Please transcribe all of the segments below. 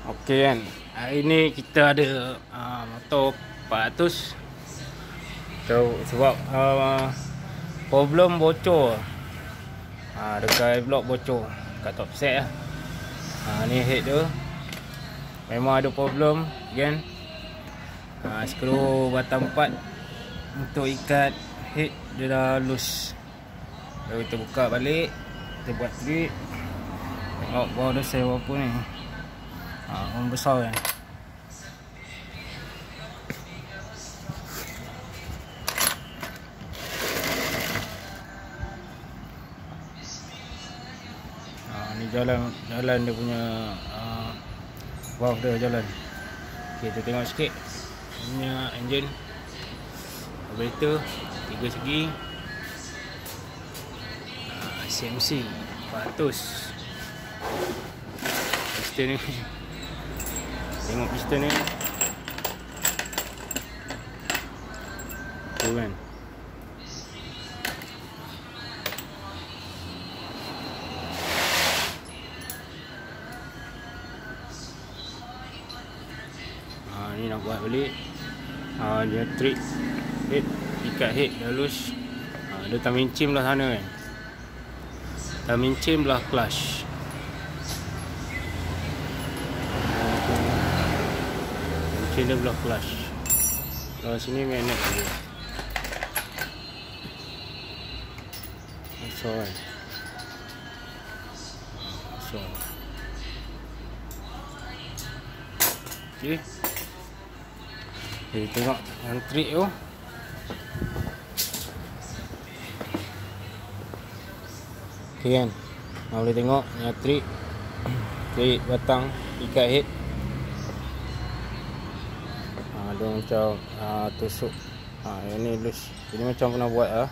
Okey kan, hari ni kita ada motor 400 sebab problem bocor, dekat blok bocor kat top set lah. Ni head dia memang ada problem kan. Skru batang 4 untuk ikat head dia dah loose. Lalu kita buka balik, kita buat trip. Tengok bawah dia saya berapa ni. Orang besar kan. Ni jalan dia punya valve dia jalan. Okay, kita tengok sikit. Ini punya engine carburetor 3 segi, CMC 400. Piston ni, tengok piston ni tu kan. Ni nak buat balik. Dia trick head, ikat head dah loose. Dia tak mincim belah sana kan, tak mincim belah clutch. Mincim dia belah clutch. Kalau sini magnet dia. So kan, so okay. Okay, tengok yang trik tu. Okay kan, boleh tengok yang trik batang ikat head. Dia macam tusuk. Yang ni loose. Jadi macam pernah buat lah.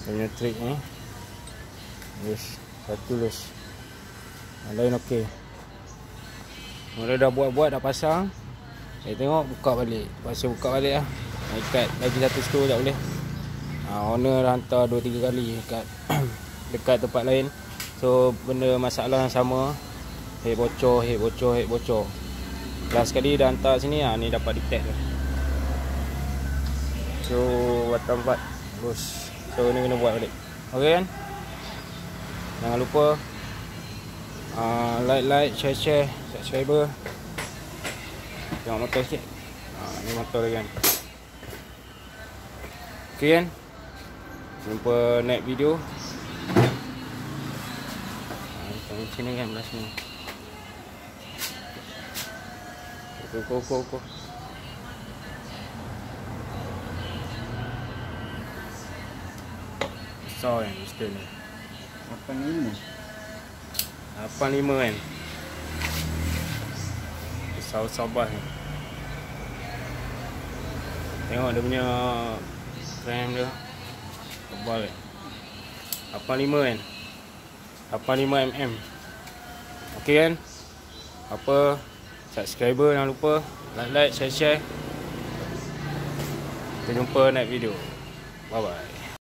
Dia punya trik ni loose, satu loose, yang lain okey. Mula dah buat dah pasang. Tengok buka balik. Pasal buka balik lah. Ikat lagi satu skru tak boleh. Owner dah hantar 2-3 kali dekat tempat lain. So benda masalah yang sama. Head bocor. Last sekali dah hantar sini, ni dapat detect dah. So batang 4 loose. So ni kena buat balik. Okey kan? Jangan lupa like, share, subscriber. Tengok motor sikit. Ni motor dia kan. Okey kan? Jumpa next video. Tengok sini kan, belah sini. Kok. Besar kan piston ni. 85 kan. Besar bah ni. Tengok dia punya frame dia tebal kan. 85 kan. 85 mm. Okey kan? Apa, subscriber jangan lupa like, share. Kita jumpa next video. Bye bye.